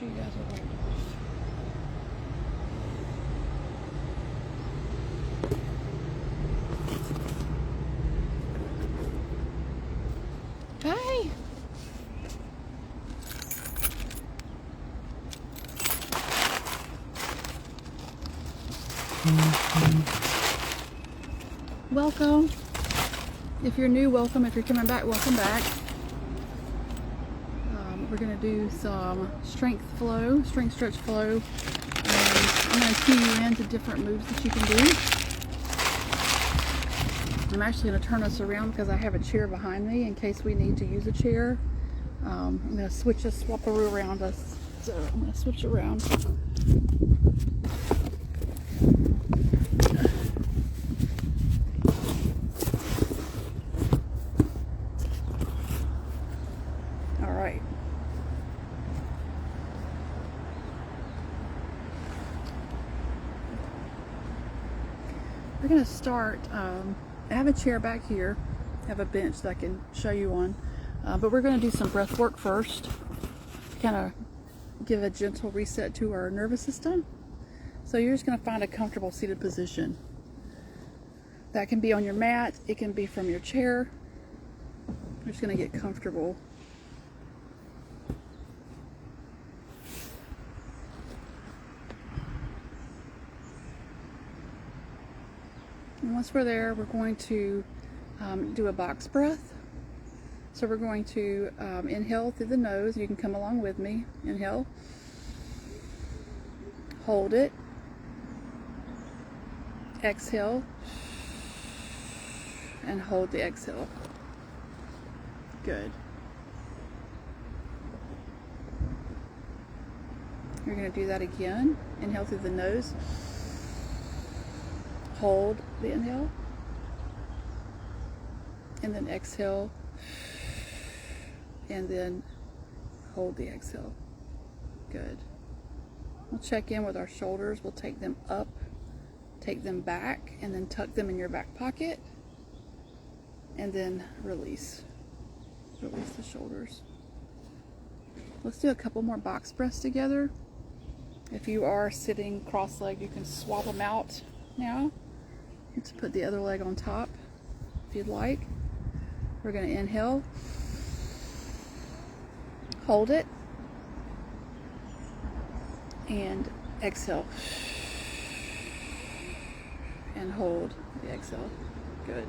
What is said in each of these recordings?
you guys are holders. Hey! Welcome. If you're new, welcome. If you're coming back, welcome back. We're going to do some strength stretch flow. I'm going to key you into different moves that you can do. I'm actually going to turn us around because I have a chair behind me in case we need to use a chair. I'm going to swap around us. So I'm going to switch around. All right. We're going to start. I have a chair back here. I have a bench that I can show you on. But we're going to do some breath work first. Kind of give a gentle reset to our nervous system. So you're just going to find a comfortable seated position. That can be on your mat. It can be from your chair. You're just going to get comfortable. And once we're there, we're going to do a box breath. So we're going to inhale through the nose. You can come along with me. Inhale. Hold it. Exhale. And hold the exhale. Good. You're going to do that again. Inhale through the nose. Hold the inhale. And then exhale. And then hold the exhale. Good. We'll check in with our shoulders. We'll take them up, take them back, and then tuck them in your back pocket. And then release. Release the shoulders. Let's do a couple more box breaths together. If you are sitting cross-legged, you can swap them out now. Let's put the other leg on top if you'd like. We're going to inhale. Hold it. And exhale. And hold the exhale. Good.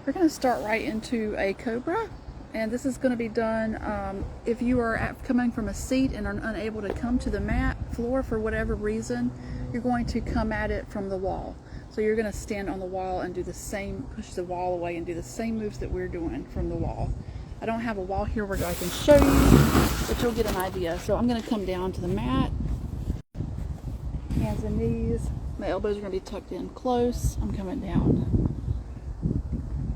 We're going to start right into a cobra. And this is going to be done if you are coming from a seat and are unable to come to the mat floor for whatever reason. You're going to come at it from the wall. So you're going to stand on the wall and do the same, push the wall away and do the same moves that we're doing from the wall. I don't have a wall here where I can show you, but you'll get an idea. So I'm going to come down to the mat, hands and knees. My elbows are going to be tucked in close. I'm coming down.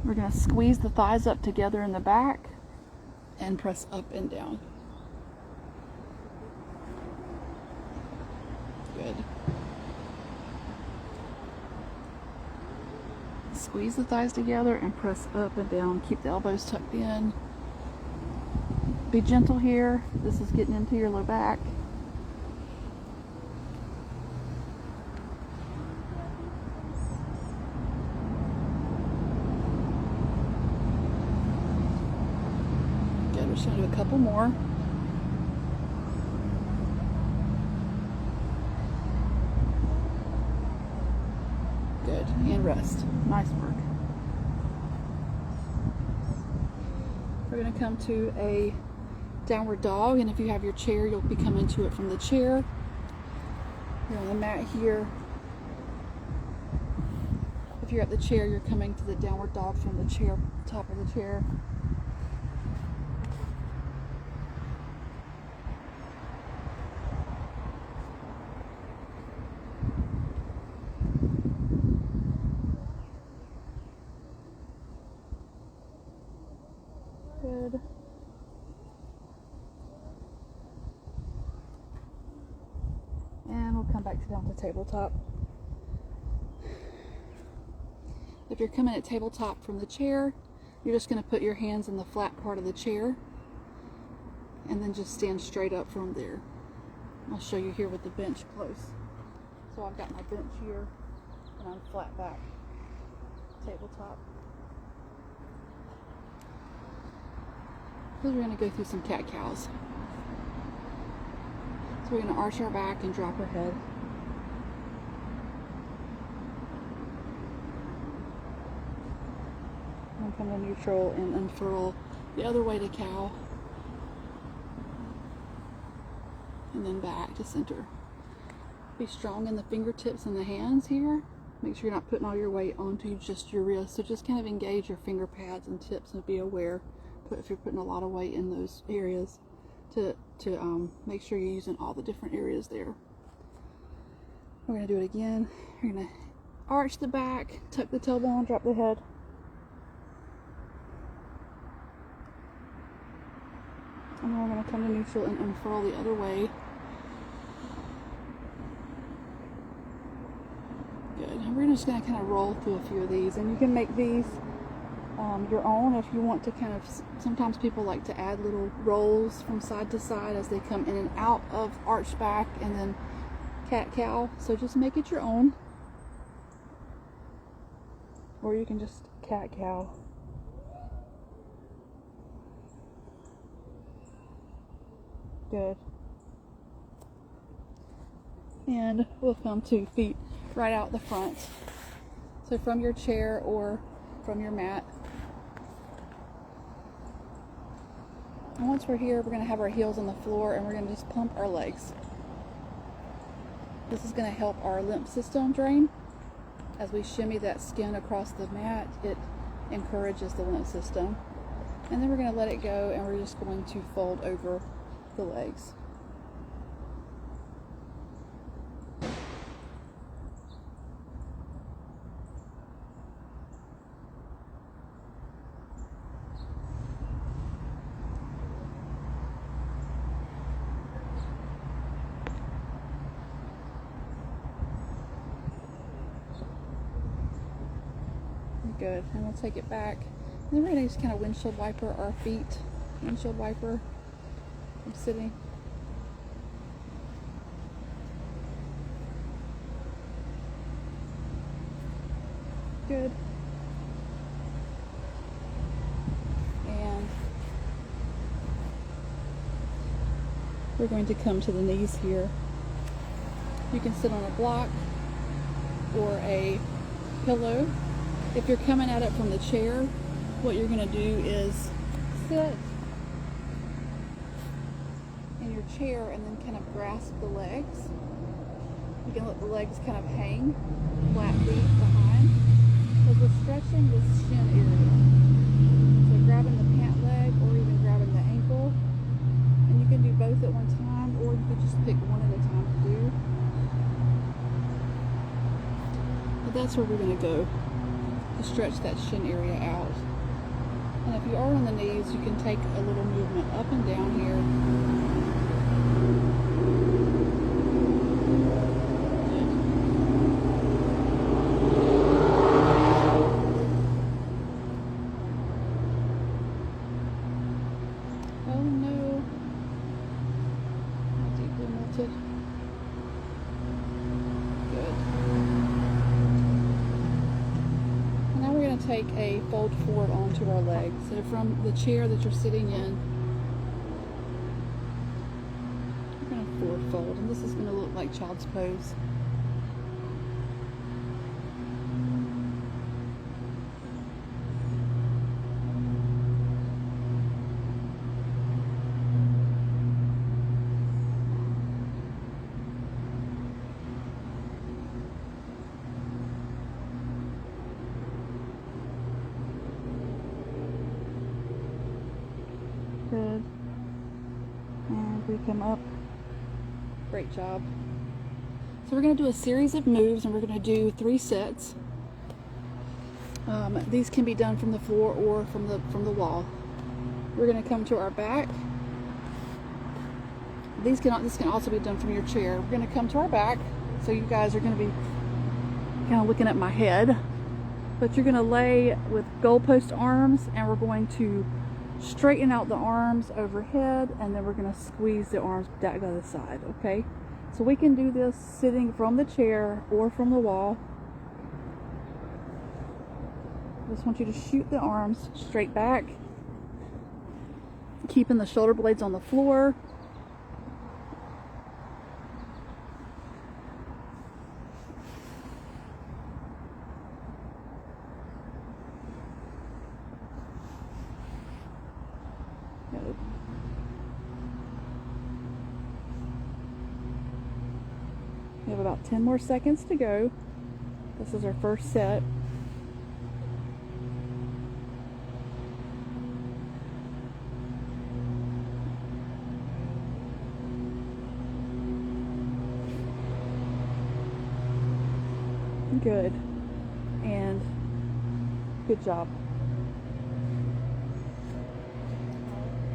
We're going to squeeze the thighs up together in the back and press up and down. Good. Squeeze the thighs together and press up and down. Keep the elbows tucked in. Be gentle here. This is getting into your low back. Good. We're just going to do a couple more. Good. And rest. Nice work. We're going to come to a downward dog, and if you have your chair, you'll be coming to it from the chair. You're on the mat here. If you're at the chair, you're coming to the downward dog from the chair, top of the chair. Good. And we'll come back down to tabletop. If you're coming at tabletop from the chair, you're just going to put your hands in the flat part of the chair. and then just stand straight up from there. I'll show you here with the bench close. So I've got my bench here, and I'm flat back, tabletop. Because we're going to go through some cat-cows. So we're going to arch our back and drop our head. And come to neutral and unfurl the other way to cow. And then back to center. Be strong in the fingertips and the hands here. Make sure you're not putting all your weight onto just your wrist. So just kind of engage your finger pads and tips and be aware if you're putting a lot of weight in those areas to make sure you're using all the different areas there. We're going to do it again. We're going to arch the back, tuck the tailbone, drop the head. And then we're going to come to neutral and unfurl the other way. Good. And we're just going to kind of roll through a few of these. And you can make these your own if you want to kind of, sometimes people like to add little rolls from side to side as they come in and out of arch back and then cat-cow. So just make it your own. Or you can just cat-cow. Good. And we'll come to feet right out the front. So from your chair or from your mat. And once we're here, we're going to have our heels on the floor and we're going to just pump our legs. This is going to help our lymph system drain. As we shimmy that skin across the mat, it encourages the lymph system. And then we're going to let it go and we're just going to fold over the legs. Good, and we'll take it back. And then we're going to just kind of windshield wiper our feet. Windshield wiper from sitting. Good. And we're going to come to the knees here. You can sit on a block or a pillow. If you're coming at it from the chair, what you're going to do is sit in your chair and then kind of grasp the legs. You can let the legs kind of hang, flat feet behind, because we're stretching this shin area. So grabbing the pant leg or even grabbing the ankle, and you can do both at one time, or you could just pick one at a time to do. But that's where we're going to go. To stretch that shin area out. And if you are on the knees, you can take a little movement up and down here. Oh no. Not deeply melted. Take a fold forward onto our legs. So from the chair that you're sitting in, we're going to forward fold, and this is going to look like child's pose. Good. And we come up. Great job. So we're going to do a series of moves and we're going to do 3 sets. These can be done from the floor or from the wall. We're going to come to our back. This can also be done from your chair. We're going to come to our back. So you guys are going to be kind of looking at my head. But you're going to lay with goalpost arms and we're going to straighten out the arms overhead, and then we're going to squeeze the arms back to the side, okay? So we can do this sitting from the chair or from the wall. Just want you to shoot the arms straight back, keeping the shoulder blades on the floor. Good. We have about 10 more seconds to go. This is our first set. Good. And good job.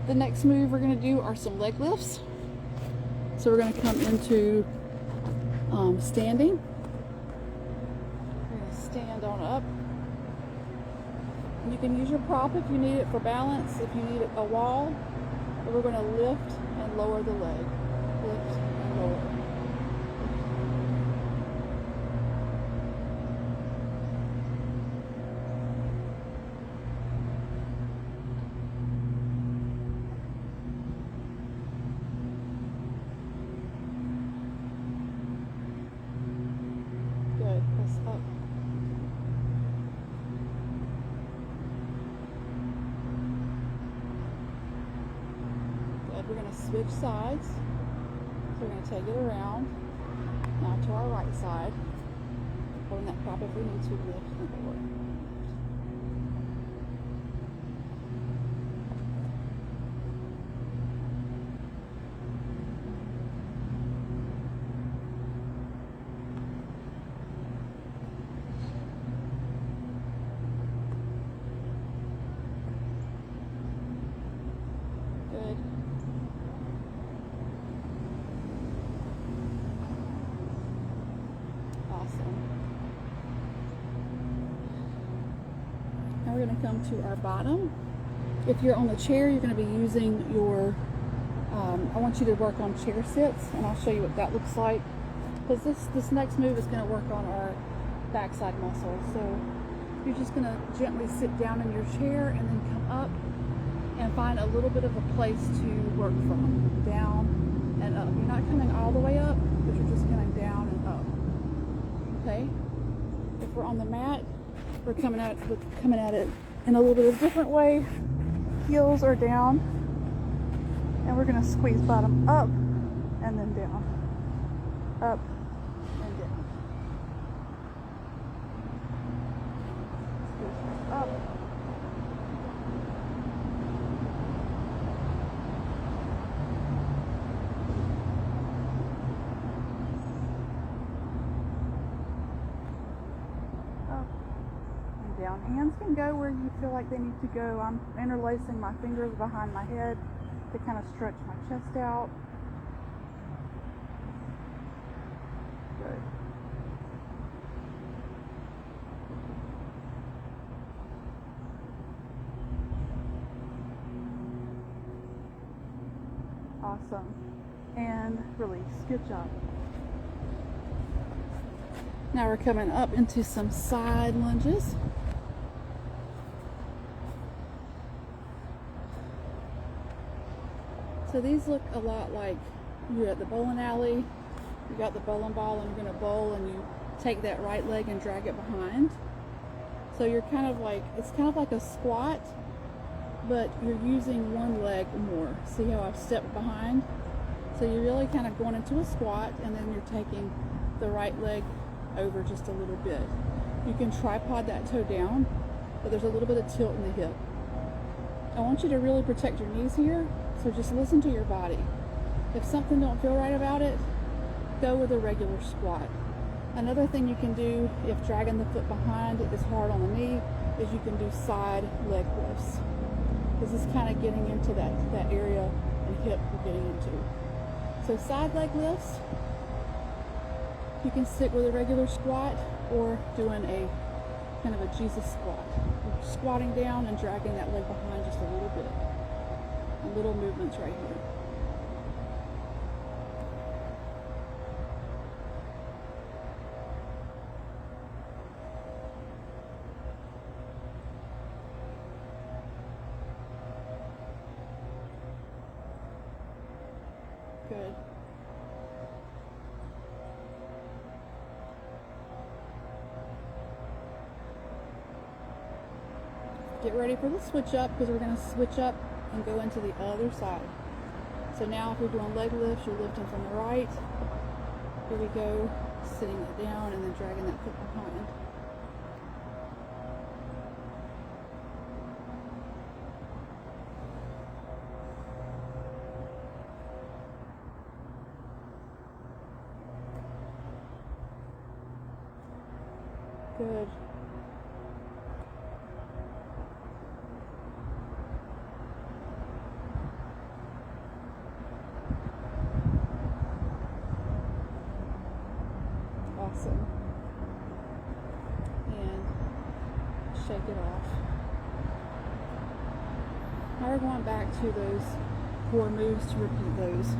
The next move we're going to do are some leg lifts. So we're going to come into standing. We're going to stand on up. You can use your prop if you need it for balance, if you need a wall. But we're going to lift and lower the leg. Lift and lower. Good. Press up. Good. We're going to switch sides. So we're going to take it around. Now to our right side. Holding that prop if we need to, lift and lower. Good. Awesome. Now we're going to come to our bottom. If you're on the chair, you're going to be using your, I want you to work on chair sits, and I'll show you what that looks like. Because this next move is going to work on our backside muscles. So you're just going to gently sit down in your chair and then come up and find a little bit of a place to work from. Down and up. You're not coming all the way up, but you're just coming down and up. Okay? If we're on the mat, we're coming at it in a little bit of a different way. Heels are down. And we're going to squeeze bottom up and then down. Up and down. Squeeze up. Down. Hands can go where you feel like they need to go. I'm interlacing my fingers behind my head to kind of stretch my chest out. Good. Awesome. And release. Good job. Now we're coming up into some side lunges. So these look a lot like you're at the bowling alley. You got the bowling ball and you're going to bowl, and you take that right leg and drag it behind. So you're kind of like, it's kind of like a squat, but you're using one leg more. See how I've stepped behind? So you're really kind of going into a squat, and then you're taking the right leg over just a little bit. You can tripod that toe down, but there's a little bit of tilt in the hip. I want you to really protect your knees here, so just listen to your body. If something don't feel right about it, go with a regular squat. Another thing you can do if dragging the foot behind is hard on the knee is you can do side leg lifts. This is kind of getting into that area and hip we're getting into. So side leg lifts, you can stick with a regular squat or doing a kind of a Jesus squat. You're squatting down and dragging that leg behind just a little bit. And little movements right here. Good. Get ready for the switch up, because we're going to switch up and go into the other side. So now if you're doing leg lifts, you're lifting from the right. Here we go, sitting it down and then dragging that foot behind. Good. Awesome. And shake it off. Now we're going back to those 4 moves to repeat those.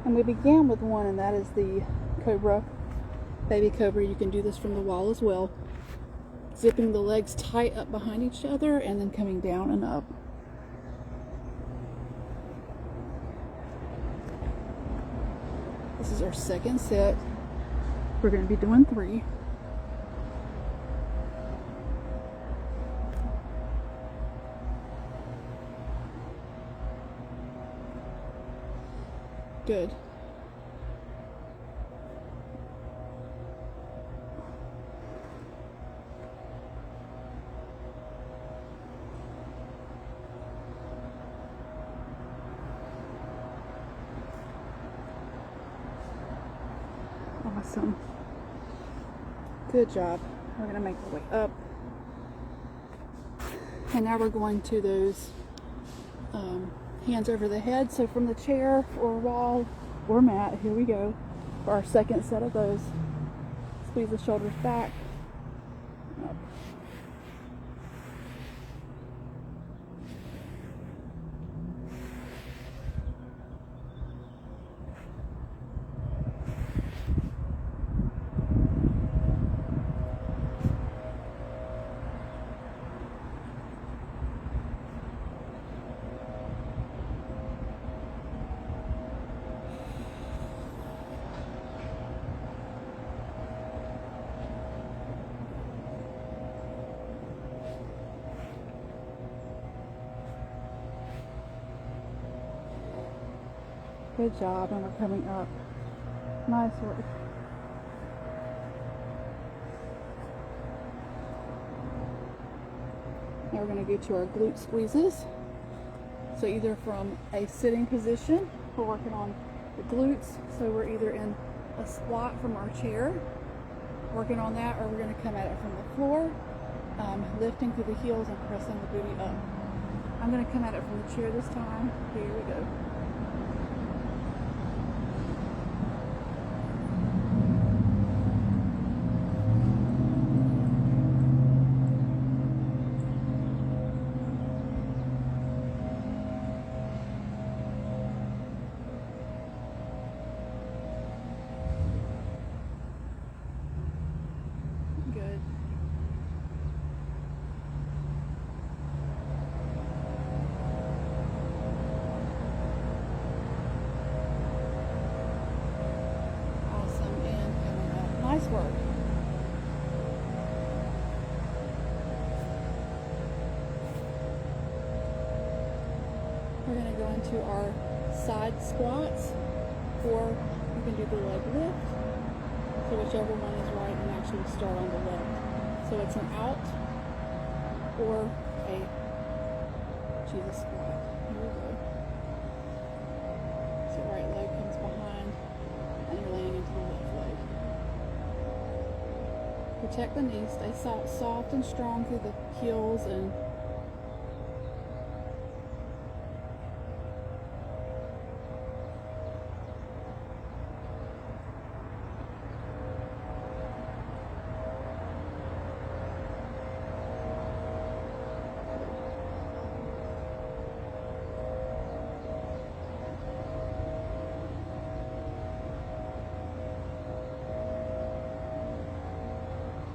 And we began with one, and that is the Cobra, Baby Cobra. You can do this from the wall as well. Zipping the legs tight up behind each other and then coming down and up. This is our second set. We're going to be doing 3. Good. Awesome. Good job. We're going to make our way up. And now we're going to those hands over the head. So from the chair or wall or mat, here we go for our second set of those. Squeeze the shoulders back. Up. Good job, and we're coming up. Nice work. Now we're going to go to our glute squeezes. So either from a sitting position, we're working on the glutes. So we're either in a squat from our chair, working on that, or we're going to come at it from the floor, lifting through the heels and pressing the booty up. I'm going to come at it from the chair this time. Here we go. Good. Awesome, and coming up. Nice work. We're going to go into our side squats, or you can do the leg lift. So whichever one is right, and actually start on the left. So it's an out or a Jesus squat. Here we go. So right leg comes behind and you're laying into the left leg. Protect the knees. Stay soft and strong through the heels and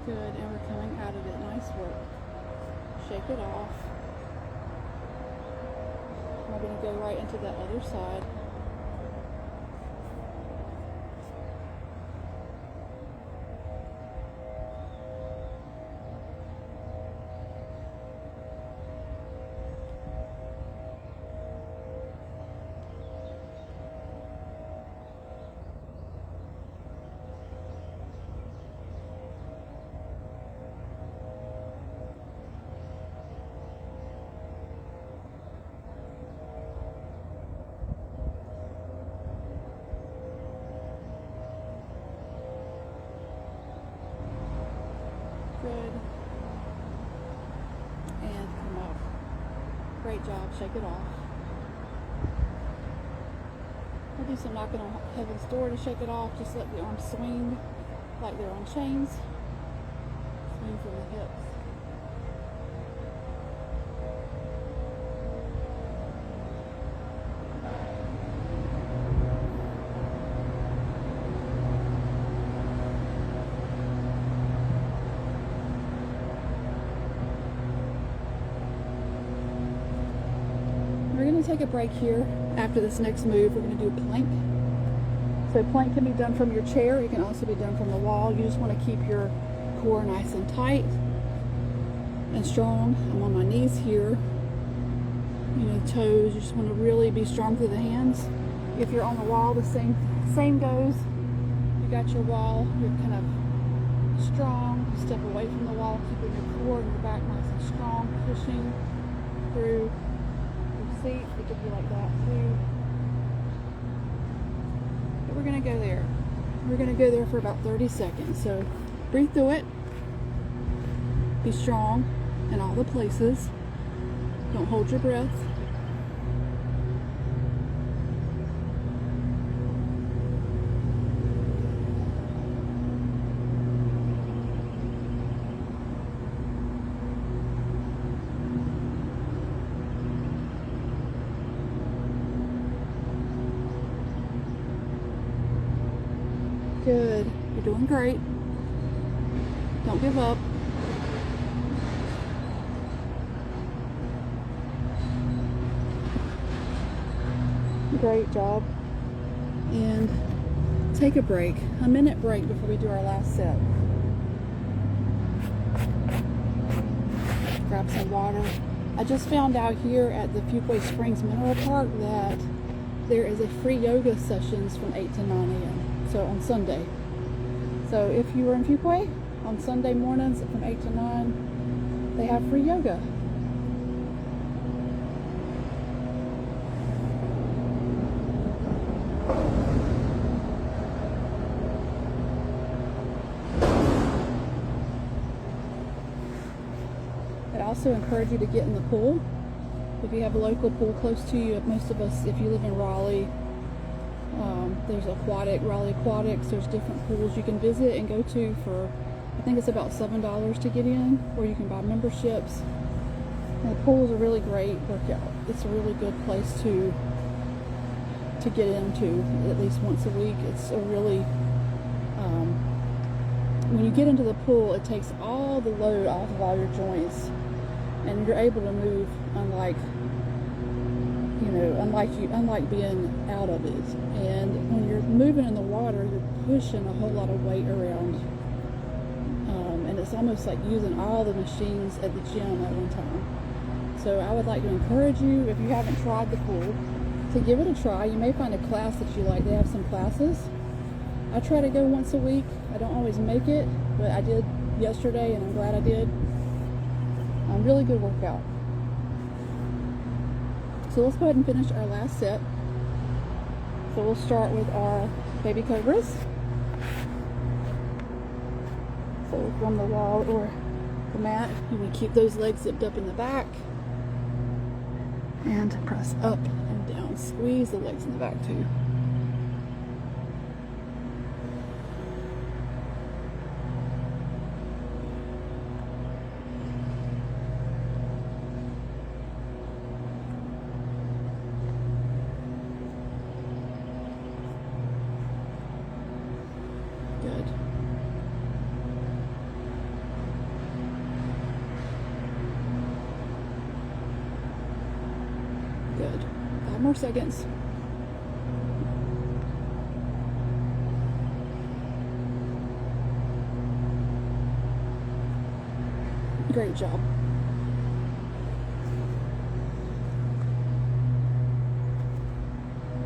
Good, and we're coming out of it. Nice work. Shake it off. We're going to go right into that other side. Good. And come off. Great job. Shake it off. I'll do some knocking on heaven's door to shake it off. Just let the arms swing like they're on chains. Swing from the hips. We're going to take a break here. After this next move, we're going to do a plank. So plank can be done from your chair. It can also be done from the wall. You just want to keep your core nice and tight and strong. I'm on my knees here. You know, toes. You just want to really be strong through the hands. If you're on the wall, the same goes. You got your wall. You're kind of strong. Step away from the wall, keeping your core and your back nice and strong, pushing through. Seat, it could be like that too. But we're going to go there. We're going to go there for about 30 seconds. So breathe through it. Be strong in all the places. Don't hold your breath. Good. You're doing great. Don't give up. Great job. And take a break. A minute break before we do our last set. Grab some water. I just found out here at the Fuquay Springs Mineral Park that there is a free yoga sessions from 8 to 9 a.m. So on Sunday. So if you were in Fuquay on Sunday mornings from 8 to 9, they have free yoga. I also encourage you to get in the pool. If you have a local pool close to you, most of us, if you live in Raleigh, there's Raleigh Aquatics, there's different pools you can visit and go to for, I think it's about $7 to get in, or you can buy memberships. And the pool is a really great workout. It's a really good place to get into at least once a week. It's a really, when you get into the pool, it takes all the load off of all your joints, and you're able to move unlike being out of it. And when you're moving in the water, you're pushing a whole lot of weight around, and it's almost like using all the machines at the gym at one time. So I would like to encourage you, if you haven't tried the pool, to give it a try. You may find a class that you like. They have some classes. I try to go once a week. I don't always make it, but I did yesterday, and I'm glad I did. Really good workout. So let's go ahead and finish our last set. So we'll start with our baby cobras. So from the wall or the mat, you want to keep those legs zipped up in the back. And press up and down. Squeeze the legs in the back too. Good. more seconds. Great job.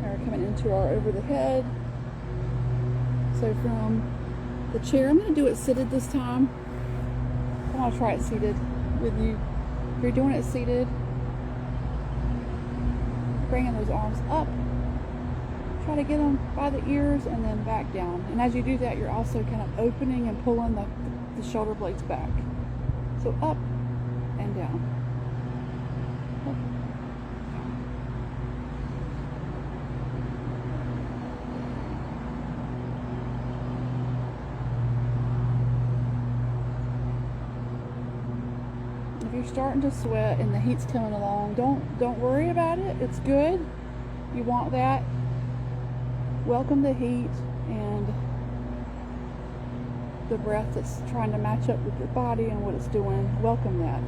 Now we're coming into our over the head. So from the chair, I'm going to do it seated this time. I want to try it seated with you. If you're doing it seated, bringing those arms up. Try to get them by the ears and then back down. And as you do that, you're also kind of opening and pulling the shoulder blades back. So up and down. Up, down. If you're starting to sweat and the heat's coming along, don't worry about it. It's good. You want that. Welcome the heat and the breath that's trying to match up with your body and what it's doing. Welcome that.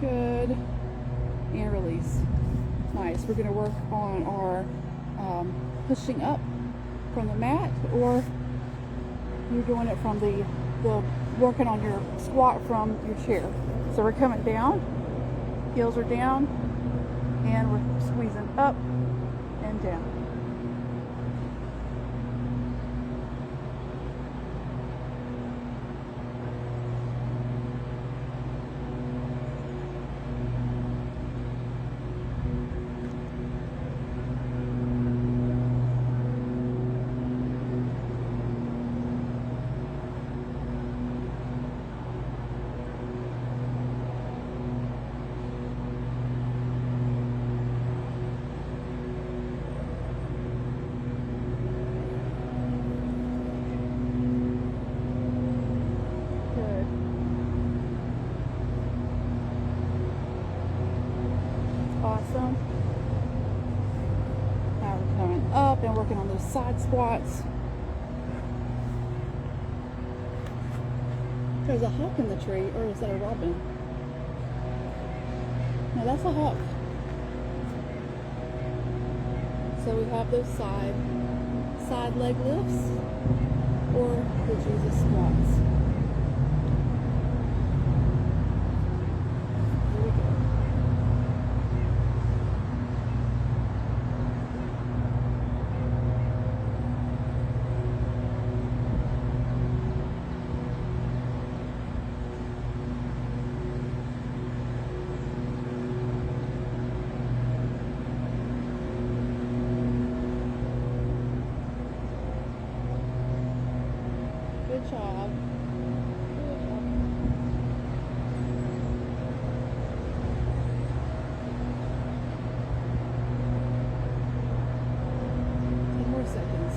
Good. And release. Nice. We're going to work on our pushing up from the mat, or you're doing it from the working on your squat from your chair. So we're coming down, heels are down, and we're squeezing up and down. Awesome. Now we're coming up and working on those side squats. There's a hawk in the tree, or is that a robin? No, that's a hawk. So we have those side leg lifts or the Jesus squats. Good job. Good job. 10 more seconds.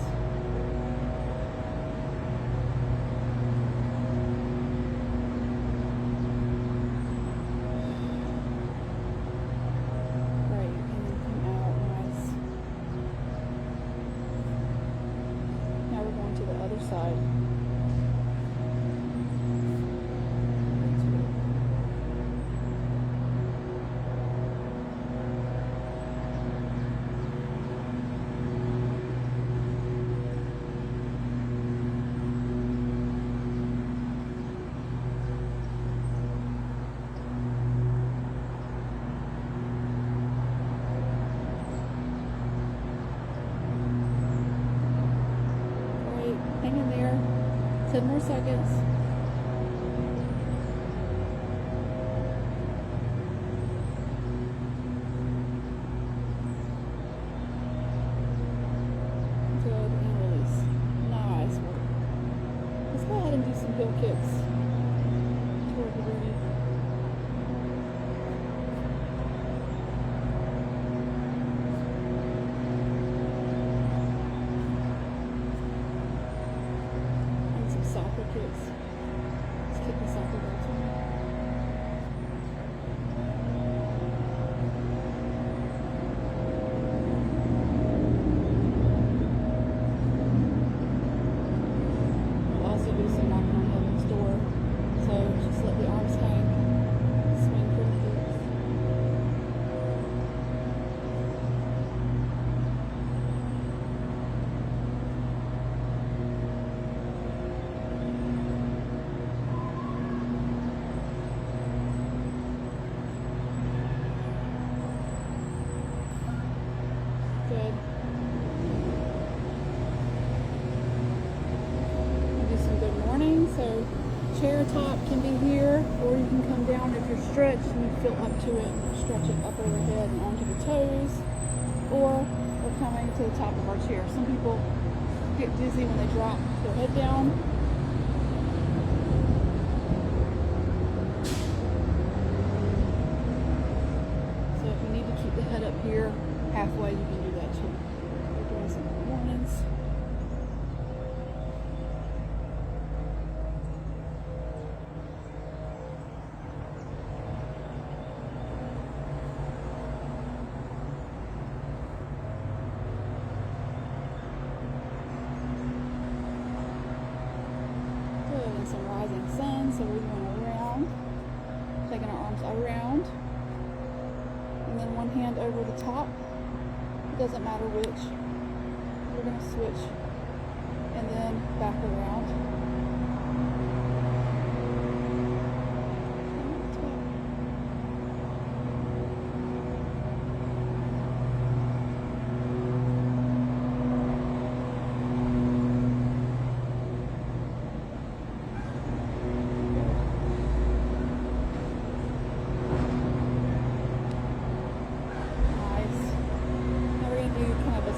Great, and then come out, nice. Now we're going to the other side. Hang in there. 10 more seconds. Good, and release. Nice work. Let's go ahead and do some heel kicks toward the booty. Soccer kicks. stretch, you feel up to it, stretch it up overhead and onto the toes, or we're coming to the top of our chair. Some people get dizzy when they drop their head down. So if you need to keep the head up here halfway, you can do that too. We're doing some mornings. Some rising sun, so we're going around, taking our arms around, and then one hand over the top. It doesn't matter which. We're going to switch, and then back around.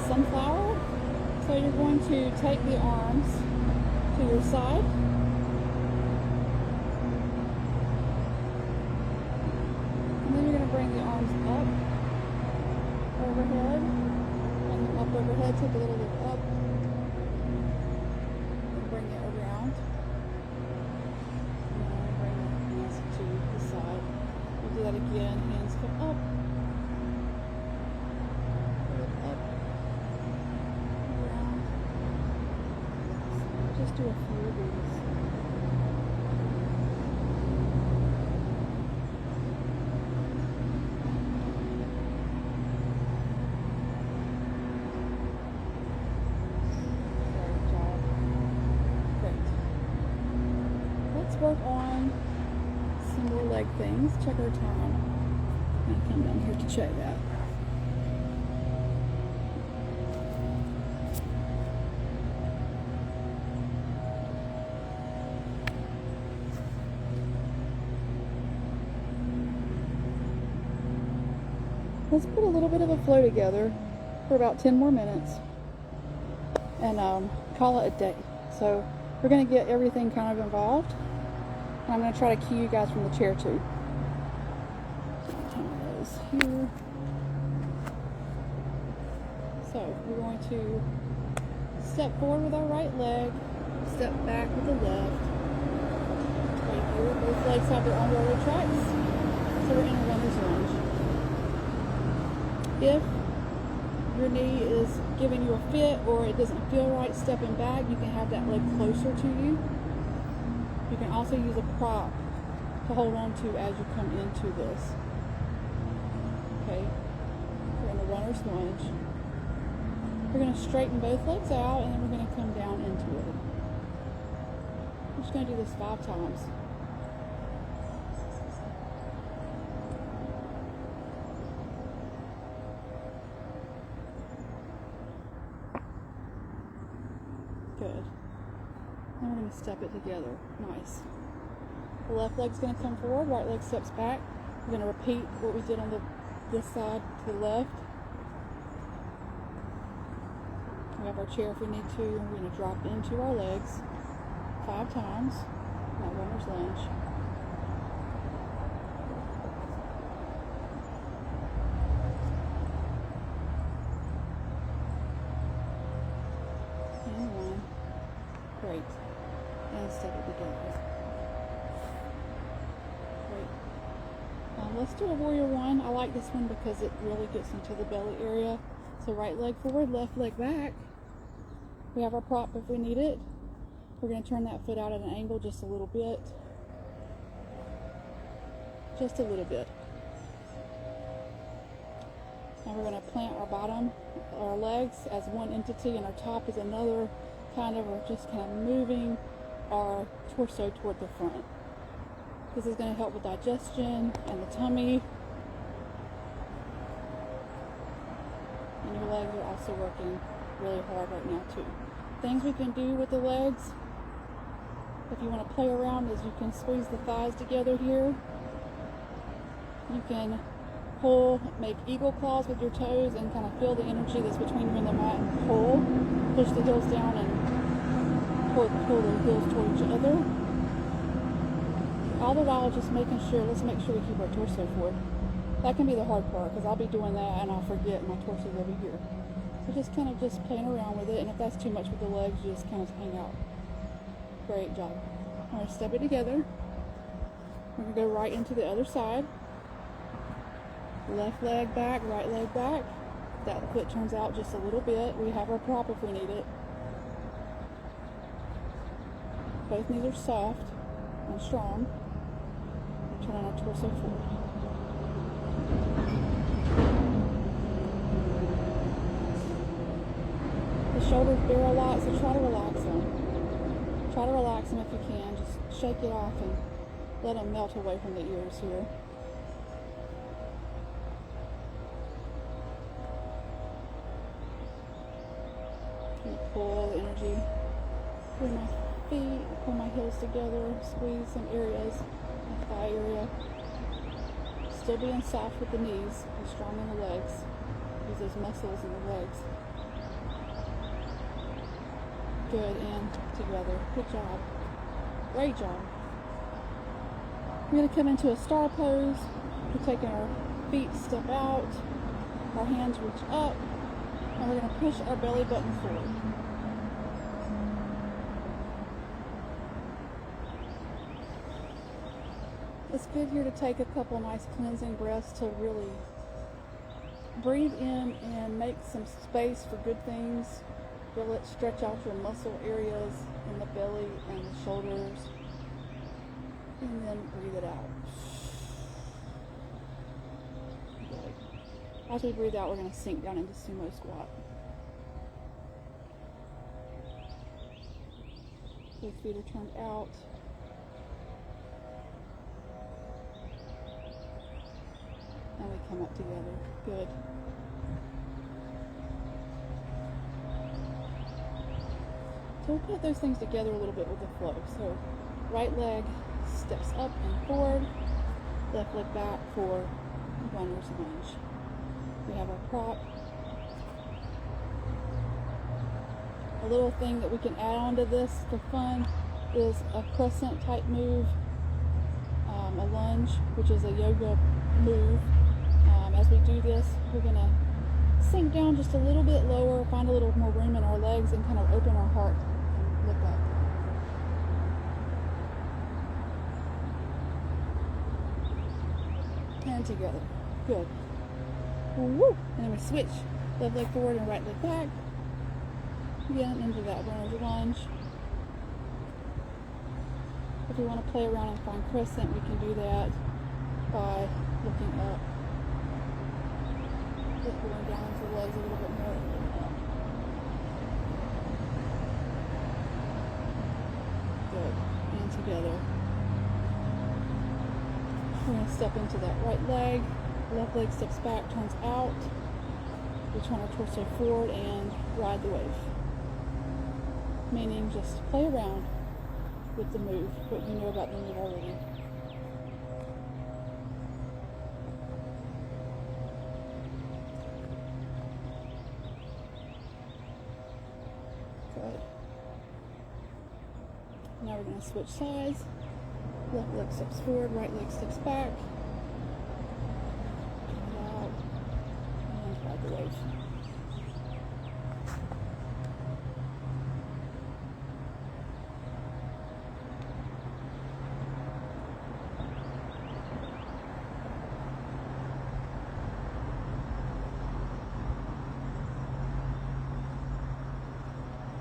Sunflower. So you're going to take the arms to your side. And then you're going to bring the arms up overhead. And then up overhead, take a little bit up. And bring it around. And then bring the hands to the side. We'll do that again. Hands come up. Just do a few of these. Great job. Great. Let's work on some more leg things. Check our time. I'm going to come down here to check that. Let's put a little bit of a flow together for about 10 more minutes and call it a day. So we're going to get everything kind of involved, and I'm going to try to cue you guys from the chair too. Here. So we're going to step forward with our right leg, step back with the left. Right here, both legs have their own railroad tracks. So we're in a runner's lunge. If your knee is giving you a fit or it doesn't feel right stepping back, you can have that leg closer to you. You can also use a prop to hold on to as you come into this. Okay, we're in the runner's lunge. We're going to straighten both legs out, and then we're going to come down into it. I'm just going to do this 5 times. Good. Then we're going to step it together. Nice. The left leg's going to come forward, right leg steps back. We're going to repeat what we did on this side to the left. We have our chair if we need to. We're going to drop into our legs 5 times. That runner's lunge. And 1. Great. And step it together. Great. Let's do a warrior 1. I like this one because it really gets into the belly area. So right leg forward, left leg back. We have our prop if we need it. We're going to turn that foot out at an angle just a little bit. Just a little bit. And we're going to plant our bottom, our legs as one entity, and our top is another we're just kind of moving our torso toward the front. This is going to help with digestion and the tummy. And your legs are also working really hard right now too. Things we can do with the legs, if you want to play around, is you can squeeze the thighs together here. You can pull, make eagle claws with your toes and kind of feel the energy that's between you and the mat and pull. Push the heels down and pull the heels toward each other. All the while just making sure, let's make sure we keep our torso forward. That can be the hard part because I'll be doing that and I'll forget my torso's over here. So just kind of just playing around with it, and if that's too much with the legs, you just kind of hang out. Great job. All right, step it together. We're going to go right into the other side. Left leg back, right leg back. That foot turns out just a little bit. We have our prop if we need it. Both knees are soft and strong. Turn our torso forward. The shoulders bear a lot, so try to relax them. Try to relax them if you can. Just shake it off and let them melt away from the ears here. Pull the energy through my feet, pull my heels together, squeeze some areas, my thigh area. Still being soft with the knees and strong in the legs. Use those muscles in the legs. Good, and together. Good job. Great job. We're going to come into a star pose. We're taking our feet, step out, our hands reach up, and we're going to push our belly button forward. It's good here to take a couple nice cleansing breaths to really breathe in and make some space for good things. Feel it stretch out your muscle areas in the belly and the shoulders. And then breathe it out. Good. As we breathe out, we're going to sink down into sumo squat. Both feet are turned out. And we come up together. Good. So we'll put those things together a little bit with the flow. So right leg steps up and forward, left leg back for runner's lunge. We have our prop. A little thing that we can add on to this for fun is a crescent type move, a lunge, which is a yoga move. As we do this, we're going to sink down just a little bit lower, find a little more room in our legs, and kind of open our heart and look up. And together. Good. Woo! And then we switch. Left leg forward and right leg back. Again, into that runner's lunge. If we want to play around and find crescent, we can do that by looking up. Just going down into the legs a little bit more. Good. And together. We're going to step into that right leg. Left leg steps back, turns out. We turn our torso forward and ride the wave. Meaning just play around with the move, what you know about the move already. Good. Now we're going to switch sides. Left leg steps forward, right leg steps back. Turn it out. And ride the wave.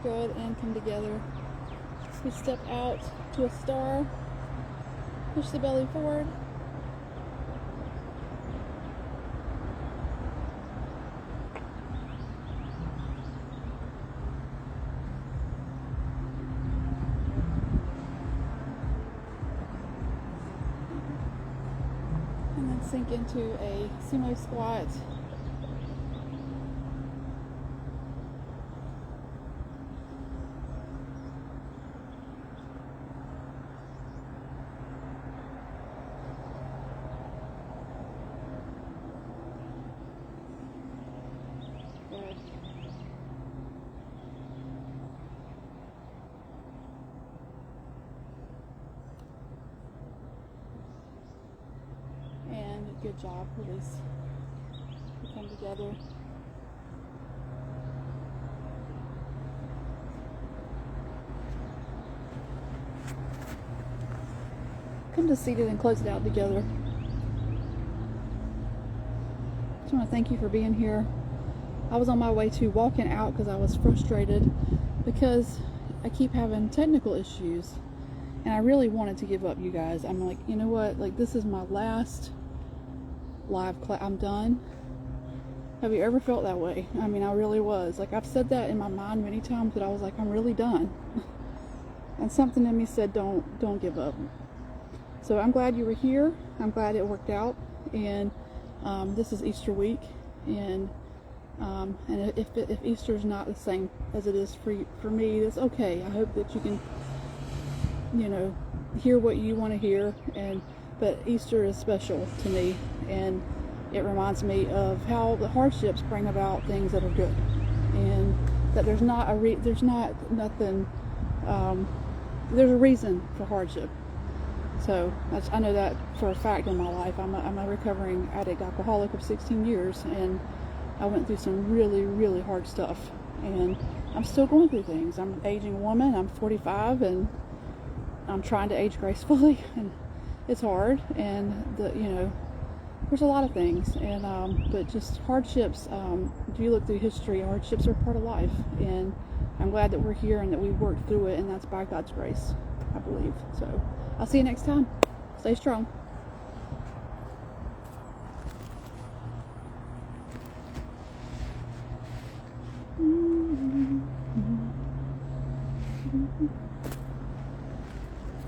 Good, and come together. So we step out to a star, push the belly forward, and then sink into a sumo squat. good job, at least. We come together. Come to seated and close it out together. Just want to thank you for being here. I was on my way to walking out because I was frustrated because I keep having technical issues and I really wanted to give up, you guys. I'm like, you know what, like this is my last live class. I'm done. Have you ever felt that way? I mean, I really was. Like, I've said that in my mind many times, but I was like, I'm really done. And something in me said, don't give up. So I'm glad you were here. I'm glad it worked out. And this is Easter week, and if Easter's not the same as it is for me, that's okay. I hope that you can, you know, hear what you want to hear. But Easter is special to me, and it reminds me of how the hardships bring about things that are good, and that there's a reason for hardship. So I know that for a fact in my life. I'm a recovering addict alcoholic of 16 years, and I went through some really, really hard stuff, and I'm still going through things. I'm an aging woman. I'm 45, and I'm trying to age gracefully, and it's hard. And there's a lot of things, and but just hardships. If you look through history, hardships are part of life, and I'm glad that we're here and that we worked through it, and that's by God's grace, I believe. So I'll see you next time. Stay strong.